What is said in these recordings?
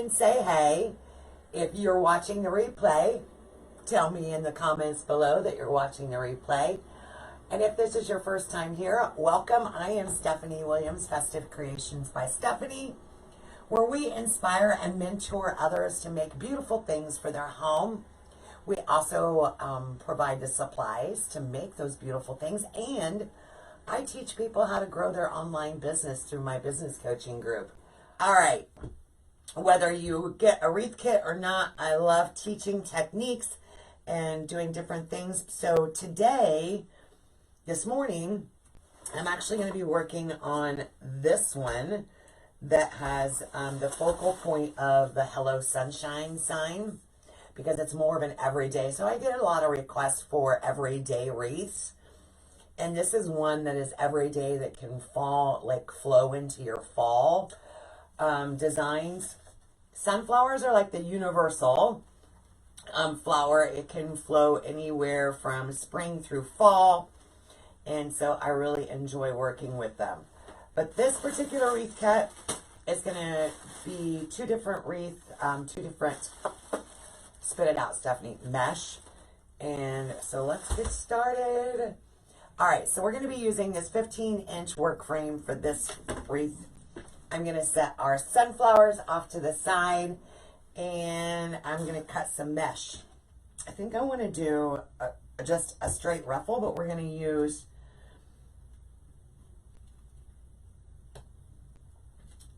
and say hey. If you're watching the replay, tell me in the comments below that you're watching the replay. And if this is your first time here, welcome. I am Stephanie Williams, Festive Creations by Stephanie, where we inspire and mentor others to make beautiful things for their home. We also provide the supplies to make those beautiful things, and I teach people how to grow their online business through my business coaching group. All right, whether you get a wreath kit or not, I love teaching techniques and doing different things. So today, this morning, I'm actually going to be working on this one that has the focal point of the Hello Sunshine sign, because it's more of an everyday. So I get a lot of requests for everyday wreaths. And this is one that is everyday that can flow into your fall designs. Sunflowers are like the universal flower. It can flow anywhere from spring through fall. And so I really enjoy working with them. But this particular wreath kit is going to be two different, spit it out, Stephanie, mesh. And so let's get started. All right, so we're going to be using this 15-inch work frame for this wreath. I'm going to set our sunflowers off to the side, and I'm going to cut some mesh. I think I want to do just a straight ruffle, but we're going to use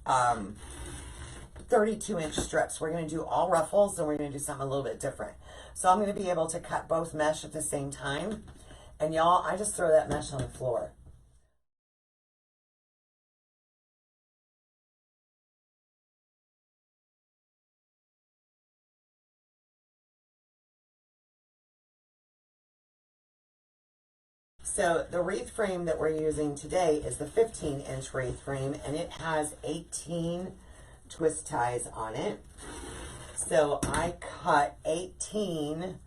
32-inch strips. We're going to do all ruffles, and we're going to do something a little bit different. So I'm going to be able to cut both mesh at the same time. And y'all, I just throw that mesh on the floor. So the wreath frame that we're using today is the 15-inch wreath frame, and it has 18 twist ties on it. So I cut 18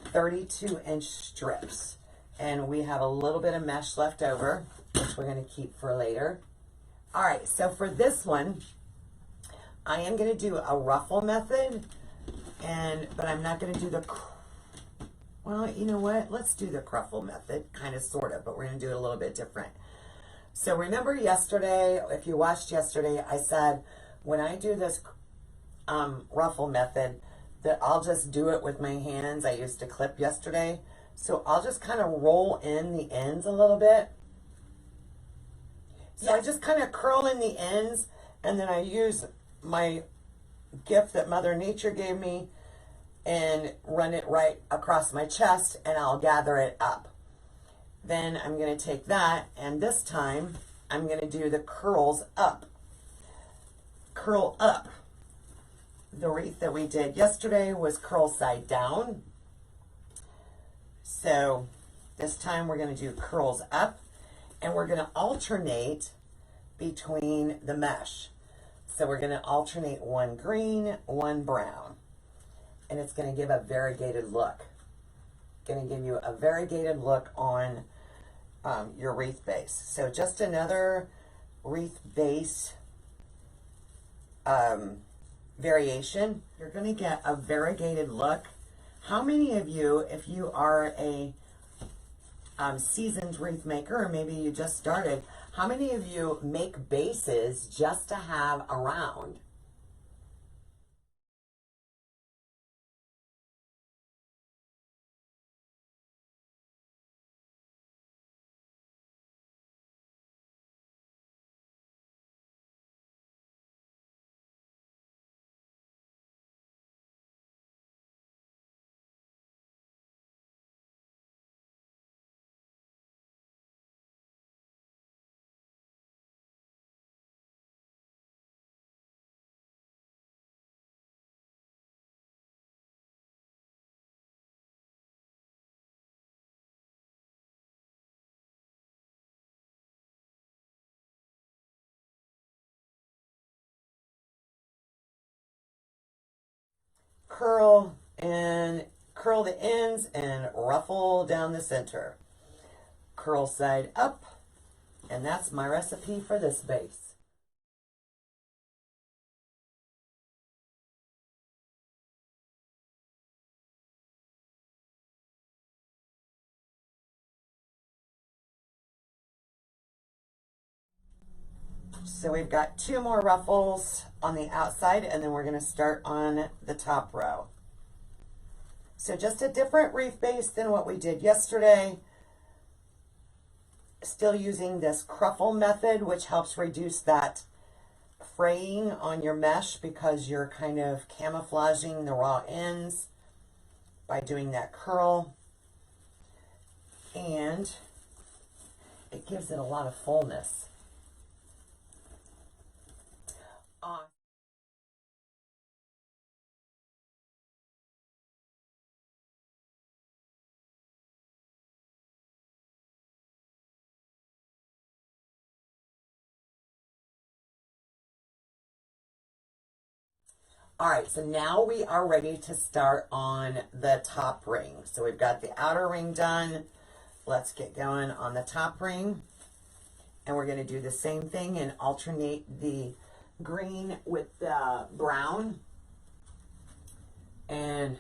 32-inch strips, and we have a little bit of mesh left over, which we're going to keep for later. All right, so for this one, I am going to do a ruffle method, but I'm not going to do the, well, you know what? Let's do the cruffle method, kind of, sort of, but we're going to do it a little bit different. So remember yesterday, if you watched yesterday, I said when I do this ruffle method, that I'll just do it with my hands. I used to clip yesterday. So I'll just kind of roll in the ends a little bit. So I just kind of curl in the ends, and then I use my gift that Mother Nature gave me and run it right across my chest, and I'll gather it up. Then I'm going to take that, and this time I'm going to do the curls up. Curl up. The wreath that we did yesterday was curl side down. So this time we're going to do curls up, and we're going to alternate between the mesh. So we're going to alternate one green, one brown, and it's going to give a variegated look. Going to give you a variegated look on your wreath base. So just another wreath base variation. You're going to get a variegated look. How many of you, if you are a seasoned wreath maker, or maybe you just started, how many of you make bases just to have around? Curl the ends and ruffle down the center. Curl side up, and that's my recipe for this base. So we've got 2 more ruffles on the outside, and then we're going to start on the top row. So just a different wreath base than what we did yesterday. Still using this cruffle method, which helps reduce that fraying on your mesh because you're kind of camouflaging the raw ends by doing that curl. And it gives it a lot of fullness. All right, so now we are ready to start on the top ring. So we've got the outer ring done. Let's get going on the top ring. And we're going to do the same thing and alternate the green with the brown. And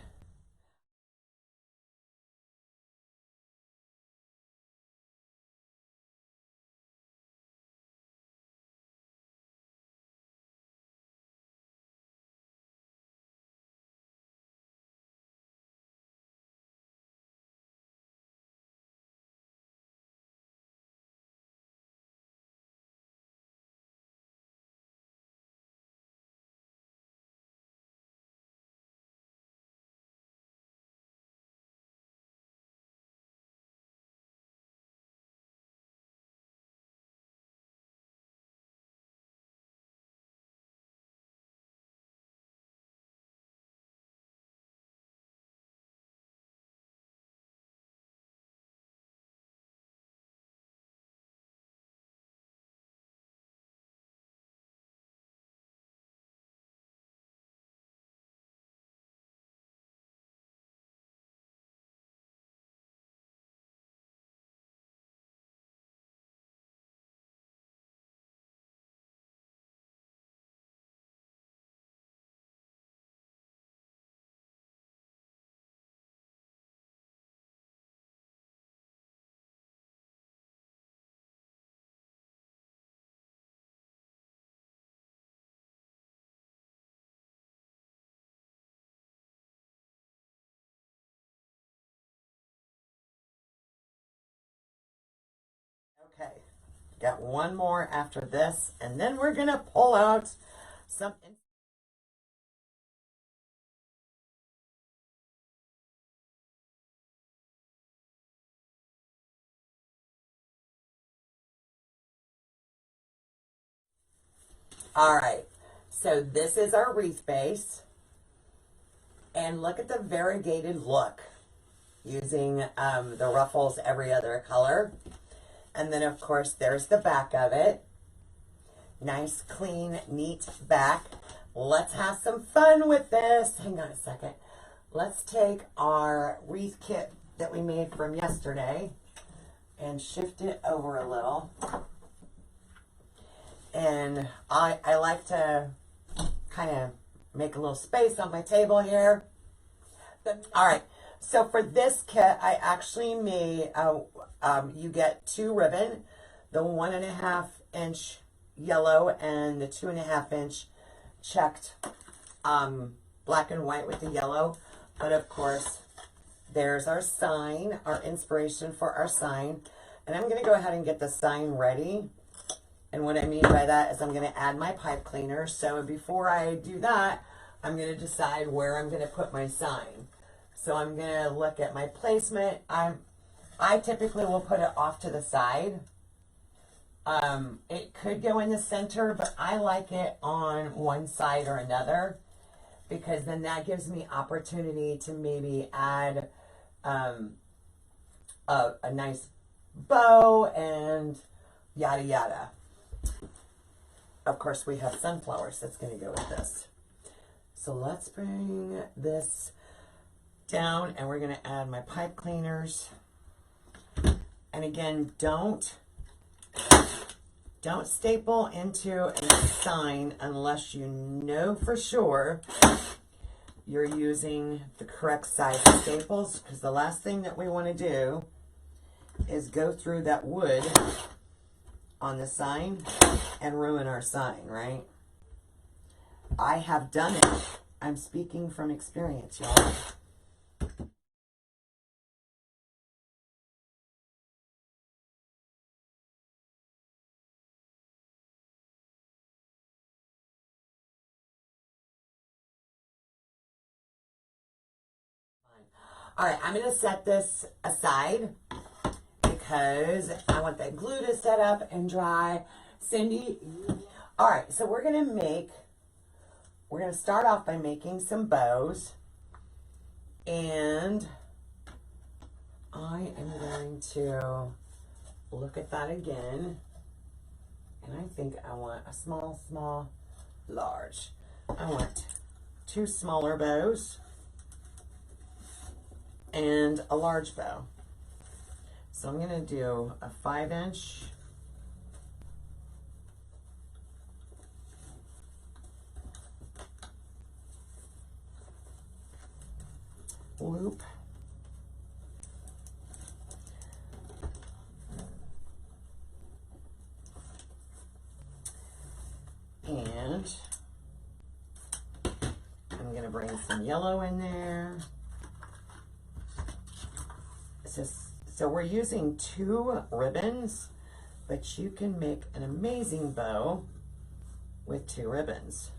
okay, got one more after this, and then we're going to pull out something. All right, so this is our wreath base. And look at the variegated look using the ruffles every other color. And then, of course, there's the back of it. Nice, clean, neat back. Let's have some fun with this. Hang on a second. Let's take our wreath kit that we made from yesterday and shift it over a little. And I like to kind of make a little space on my table here. All right. So for this kit, I actually made, you get 2 ribbon, the 1.5 inch yellow and the 2.5 inch checked black and white with the yellow. But of course, there's our sign, our inspiration for our sign. And I'm going to go ahead and get the sign ready. And what I mean by that is I'm going to add my pipe cleaner. So before I do that, I'm going to decide where I'm going to put my sign. So I'm going to look at my placement. I typically will put it off to the side. It could go in the center, but I like it on one side or another because then that gives me opportunity to maybe add a nice bow and yada yada. Of course, we have sunflowers that's going to go with this. So let's bring this down and we're going to add my pipe cleaners. And again, don't staple into a sign unless you know for sure you're using the correct size staples, because the last thing that we want to do is go through that wood on the sign and ruin our sign, right? I have done it. I'm speaking from experience, y'all. All right, I'm going to set this aside because I want that glue to set up and dry. Cindy, all right, so we're going to start off by making some bows. And I am going to look at that again. And I think I want a small, large. I want 2 smaller bows and a large bow. So I'm going to do a 5-inch loop. And I'm going to bring some yellow in there. So we're using 2 ribbons, but you can make an amazing bow with 2 ribbons.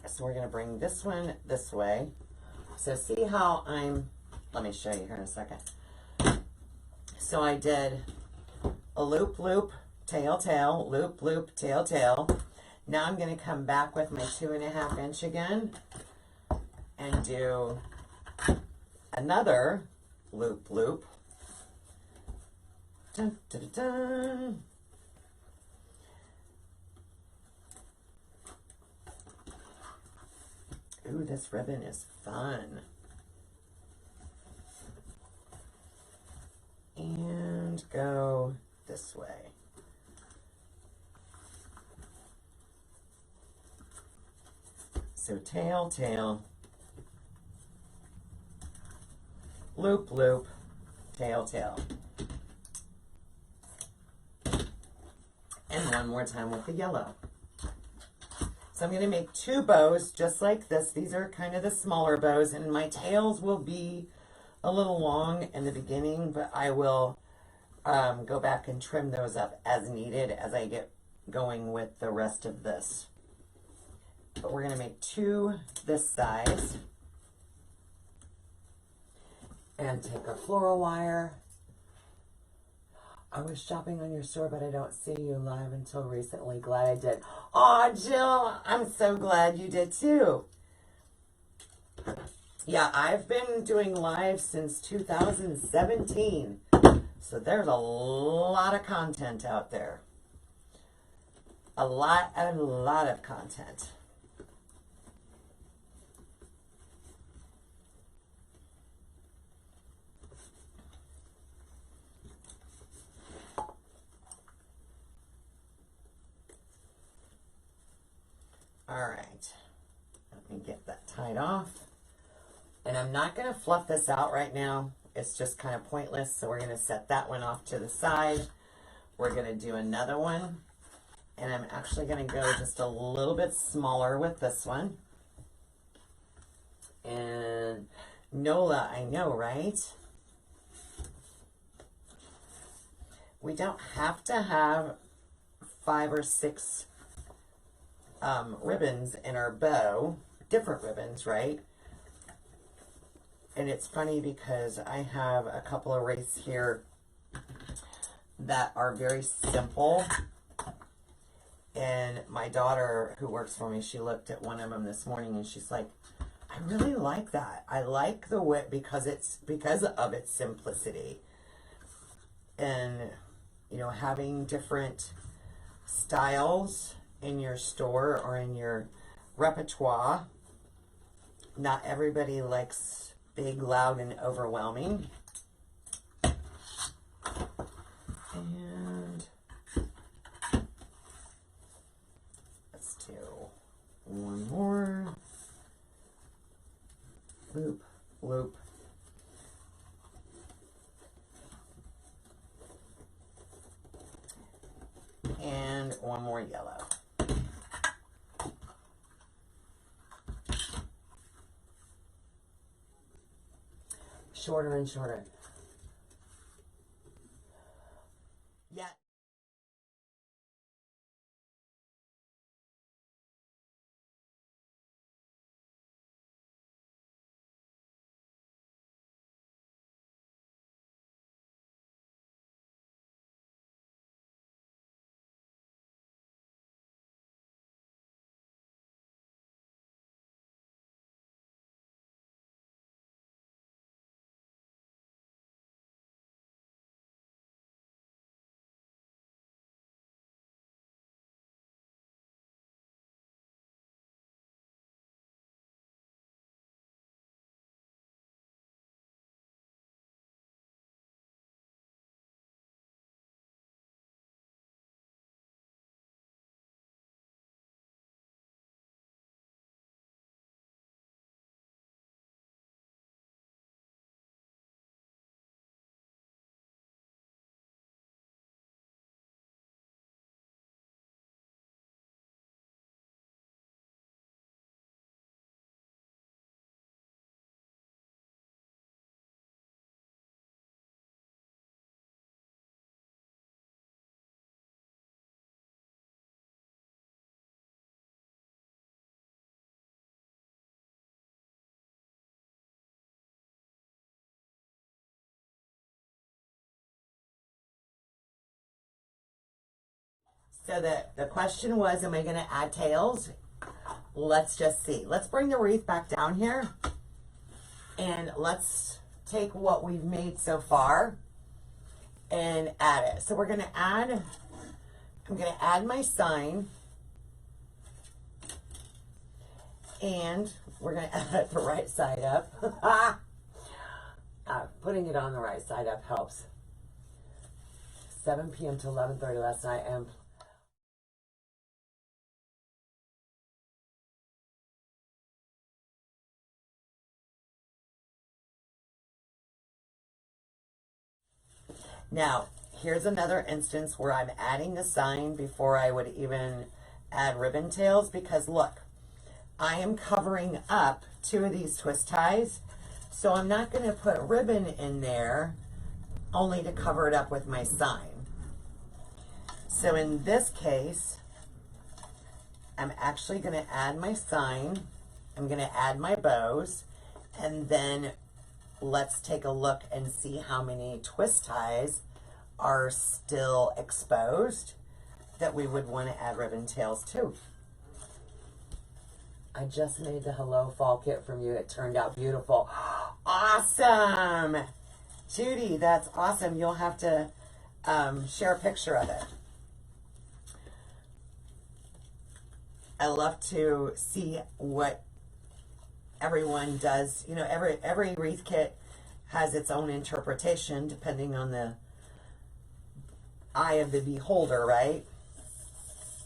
So we're going to bring this one this way. So see how let me show you here in a second. So I did a loop, loop, tail, tail, loop, loop, tail, tail. Now I'm going to come back with my 2.5 inch again and do another loop, loop. Dun, dun, dun, dun. Ooh, this ribbon is fun. And go this way. So tail, tail, loop, loop, tail, tail. And one more time with the yellow. So I'm going to make 2 bows just like this. These are kind of the smaller bows, and my tails will be a little long in the beginning, but I will go back and trim those up as needed as I get going with the rest of this. But we're going to make 2 this size. And take our floral wire. I was shopping on your store, but I don't see you live until recently. Glad I did. Aw, Jill, I'm so glad you did too. Yeah, I've been doing live since 2017. So there's a lot of content out there. A lot of content. All right, let me get that tied off. And I'm not going to fluff this out right now. It's just kind of pointless. So we're going to set that one off to the side. We're going to do another one. And I'm actually going to go just a little bit smaller with this one. And Nola, I know, right? We don't have to have 5 or 6 ribbons in our bow, different ribbons, right? And it's funny because I have a couple of wreaths here that are very simple. And my daughter, who works for me, she looked at one of them this morning and she's like, I really like that. I like the whip because of its simplicity. And, you know, having different styles in your store or in your repertoire. Not everybody likes big, loud, and overwhelming. And let's do one more. Loop, loop. one more yellow. Shorter and shorter. Yeah. So the question was, am I going to add tails? Let's just see. Let's bring the wreath back down here. And let's take what we've made so far and add it. So we're going to add, I'm going to add my sign. And we're going to add it the right side up. Putting it on the right side up helps. 7 p.m. to 11:30 last night. And now, here's another instance where I'm adding the sign before I would even add ribbon tails, because look, I am covering up 2 of these twist ties, so I'm not going to put ribbon in there only to cover it up with my sign. So in this case, I'm actually going to add my sign, I'm going to add my bows, and then let's take a look and see how many twist ties are still exposed that we would want to add ribbon tails to. I just made the Hello Fall kit from you. It turned out beautiful. Awesome! Judy, that's awesome. You'll have to share a picture of it. I love to see what everyone does. You know, every wreath kit has its own interpretation depending on the eye of the beholder, right?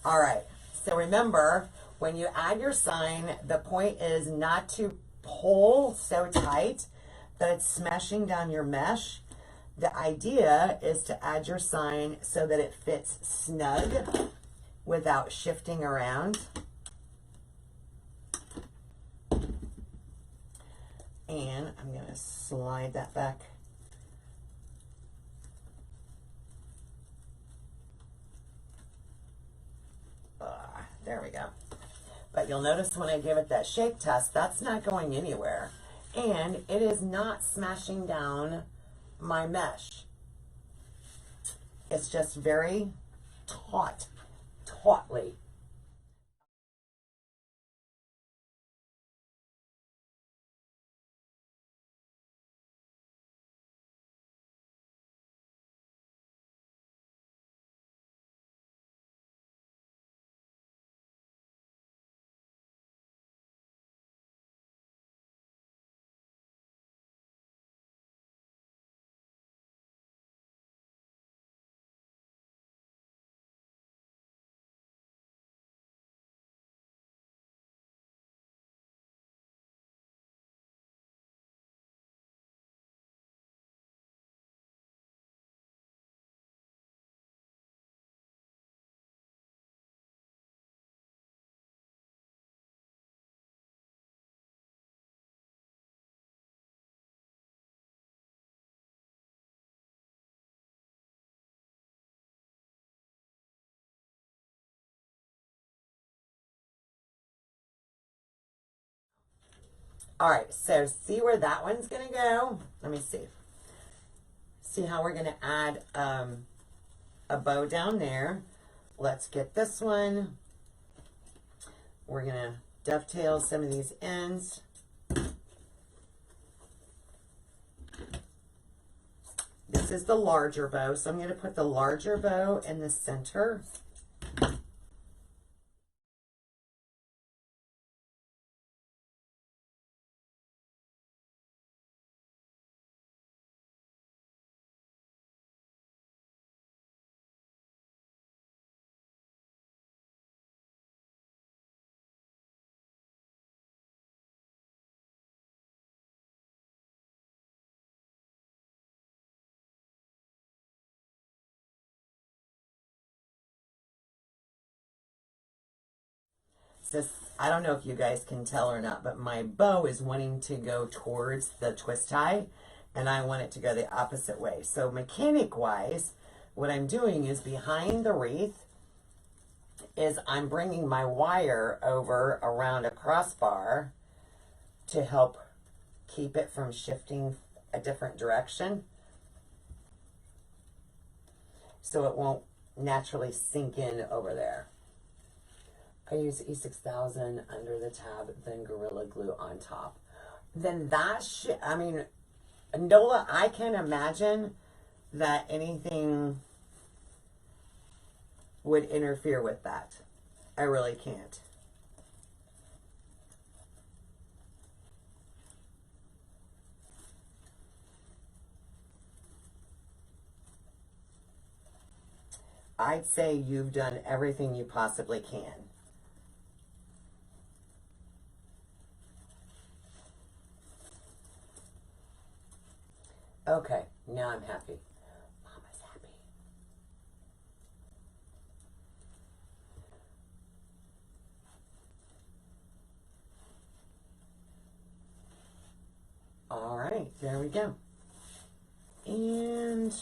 All right. So remember, when you add your sign, the point is not to pull so tight that it's smashing down your mesh. The idea is to add your sign so that it fits snug without shifting around. And I'm going to slide that back. There we go. But you'll notice when I give it that shake test, that's not going anywhere. And it is not smashing down my mesh. It's just very tautly. All right, so see where that one's going to go? Let me see. See how we're going to add a bow down there. Let's get this one. We're going to dovetail some of these ends. This is the larger bow, so I'm going to put the larger bow in the center. This, I don't know if you guys can tell or not, but my bow is wanting to go towards the twist tie, and I want it to go the opposite way. So mechanic wise, what I'm doing is behind the wreath is I'm bringing my wire over around a crossbar to help keep it from shifting a different direction, so it won't naturally sink in over there. I use E6000 under the tab, then Gorilla Glue on top. Then that I mean, Nola, I can't imagine that anything would interfere with that. I really can't. I'd say you've done everything you possibly can. Okay, now I'm happy. Mama's happy. All right, there we go. And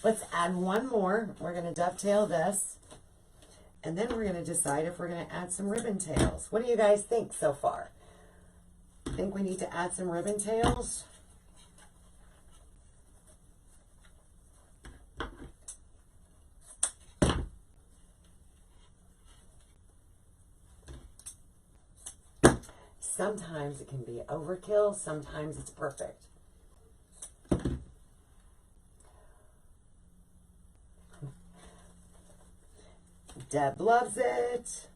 let's add one more. We're going to dovetail this. And then we're going to decide if we're going to add some ribbon tails. What do you guys think so far? Think we need to add some ribbon tails? Sometimes it can be overkill, sometimes it's perfect. Deb loves it.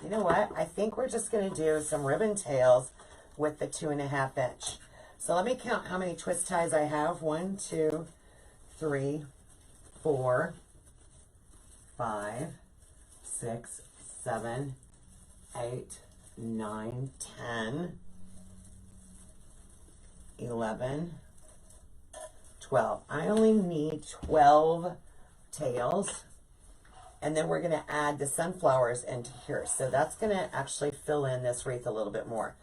You know what? I think we're just going to do some ribbon tails with the 2.5 inch. So let me count how many twist ties I have. 1, 2, 3, 4, 5, 6, 7, 8, 9, 10, 11, 12. I only need 12 tails. And then we're going to add the sunflowers into here. So that's going to actually fill in this wreath a little bit more.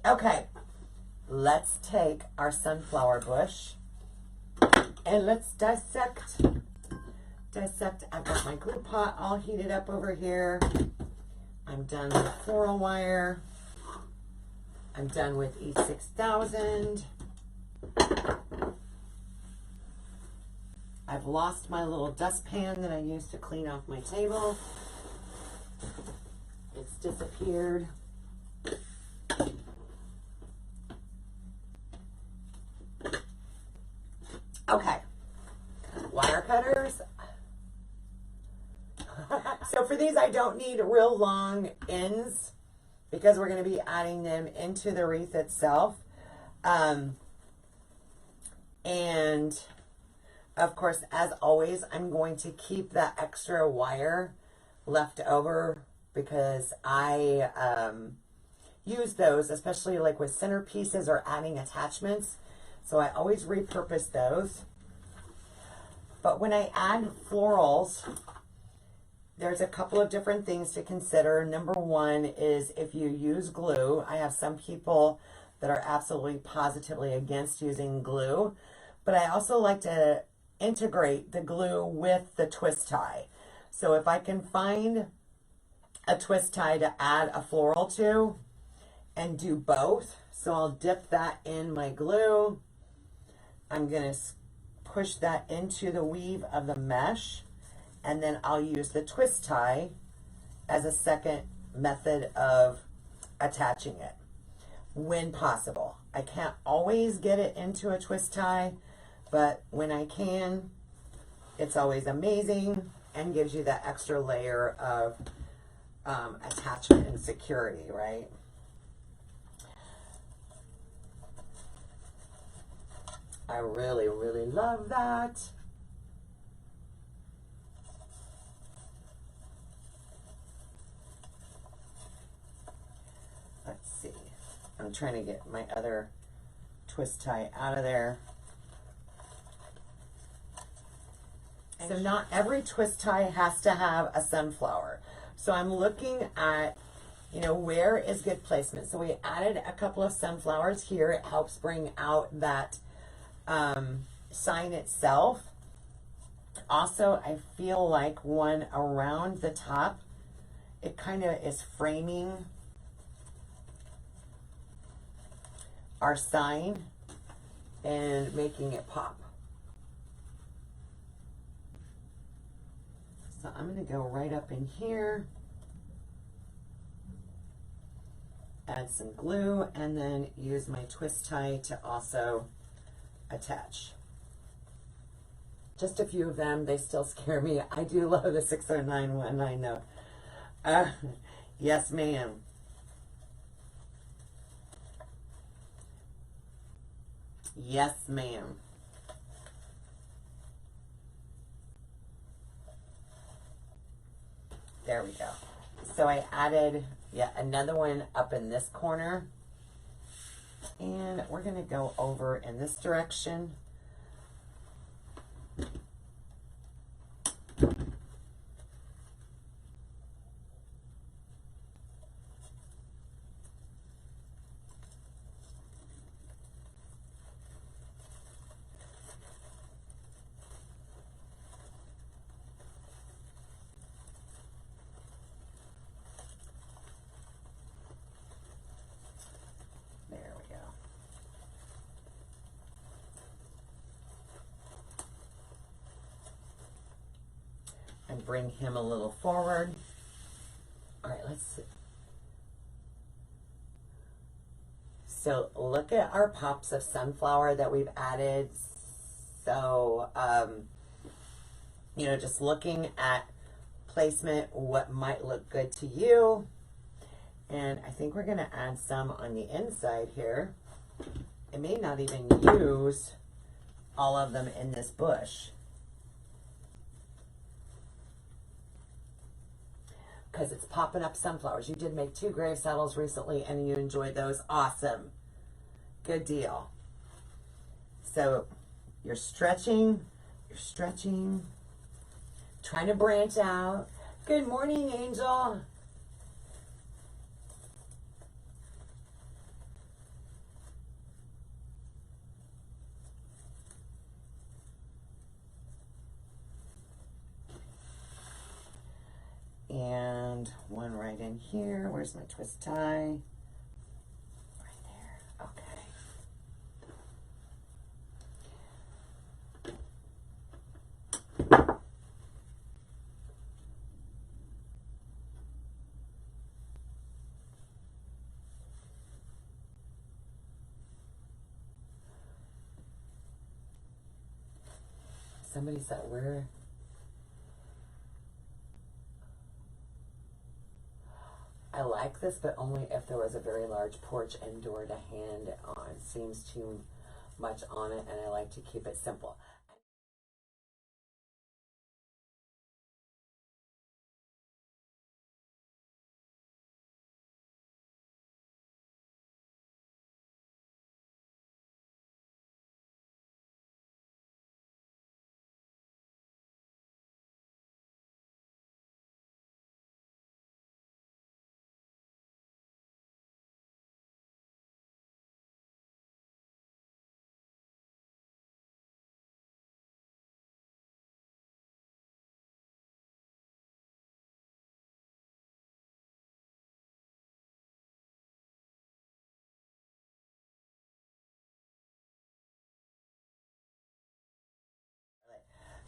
Okay, let's take our sunflower bush and let's dissect. I've got my glue pot all heated up over here. I'm done with Floral Wire. I'm done with E6000. I've lost my little dustpan that I used to clean off my table. It's disappeared. Okay, wire cutters. So for these, I don't need real long ends because we're going to be adding them into the wreath itself. And of course, as always, I'm going to keep that extra wire left over because I use those, especially like with centerpieces or adding attachments. So I always repurpose those. But when I add florals, there's a couple of different things to consider. Number one is if you use glue. I have some people that are absolutely positively against using glue, but I also like to integrate the glue with the twist tie. So if I can find a twist tie to add a floral to and do both, so I'll dip that in my glue. I'm going to push that into the weave of the mesh, and then I'll use the twist tie as a second method of attaching it when possible. I can't always get it into a twist tie, but when I can, it's always amazing and gives you that extra layer of attachment and security, right? I really, really love that. Let's see. I'm trying to get my other twist tie out of there. So not every twist tie has to have a sunflower. So I'm looking at, you know, where is good placement. So we added a couple of sunflowers here. It helps bring out that sign itself. Also, I feel like one around the top, it kind of is framing our sign and making it pop. So I'm going to go right up in here, add some glue, and then use my twist tie to also attach. Just a few of them. They still scare me. I do love the 609 one, I know. Yes, ma'am. Yes, ma'am. There we go. So I added yet another one up in this corner. And we're going to go over in this direction. And bring him a little forward. All right, let's see. So look at our pops of sunflower that we've added. So, you know, just looking at placement, what might look good to you. And I think we're going to add some on the inside here. I may not even use all of them in this bush, because it's popping up sunflowers. You did make 2 grave saddles recently and you enjoyed those. Awesome. Good deal. So you're stretching, trying to branch out. Good morning, Angel. And one right in here. Where's my twist tie? Right there. Okay. Somebody said, where? I like this, but only if there was a very large porch and door to hand on. Seems too much on it, and I like to keep it simple.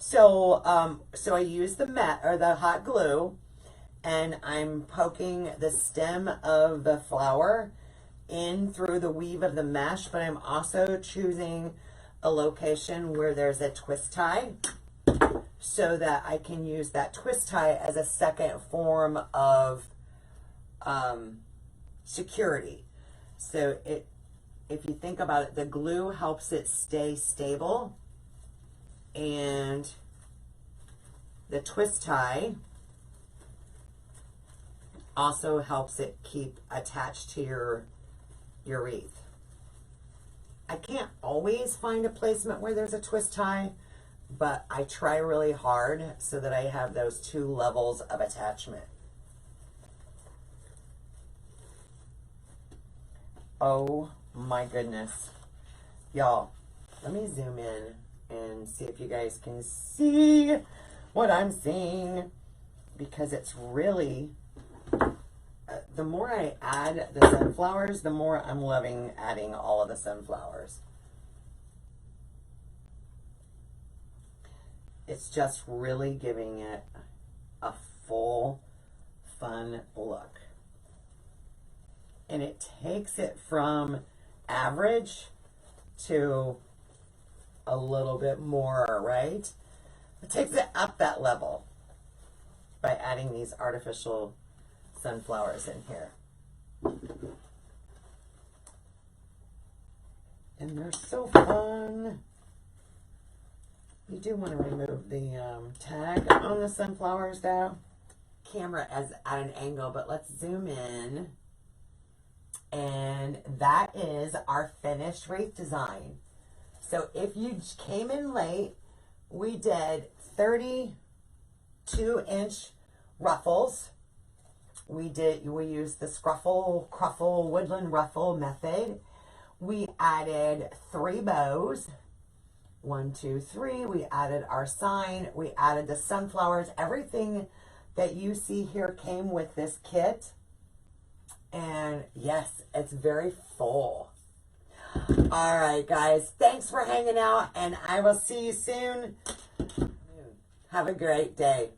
So I use the mat or the hot glue, and I'm poking the stem of the flower in through the weave of the mesh, but I'm also choosing a location where there's a twist tie so that I can use that twist tie as a second form of security. So if you think about it, the glue helps it stay stable, and the twist tie also helps it keep attached to your wreath. I can't always find a placement where there's a twist tie, but I try really hard so that I have those two levels of attachment. Oh my goodness. Y'all, let me zoom in and see if you guys can see what I'm seeing, because it's really, the more I add the sunflowers, the more I'm loving adding all of the sunflowers. It's just really giving it a full, fun look. And it takes it from average to a little bit more, right? It takes it up that level by adding these artificial sunflowers in here. And they're so fun. You do want to remove the tag on the sunflowers though. Camera is at an angle, but let's zoom in. And that is our finished wreath design. So if you came in late, we did 32-inch ruffles. We used the Cruffle Woodland Ruffle method. We added 3 bows. 1, 2, 3. We added our sign. We added the sunflowers. Everything that you see here came with this kit. And yes, it's very full. All right, guys. Thanks for hanging out, and I will see you soon. Have a great day.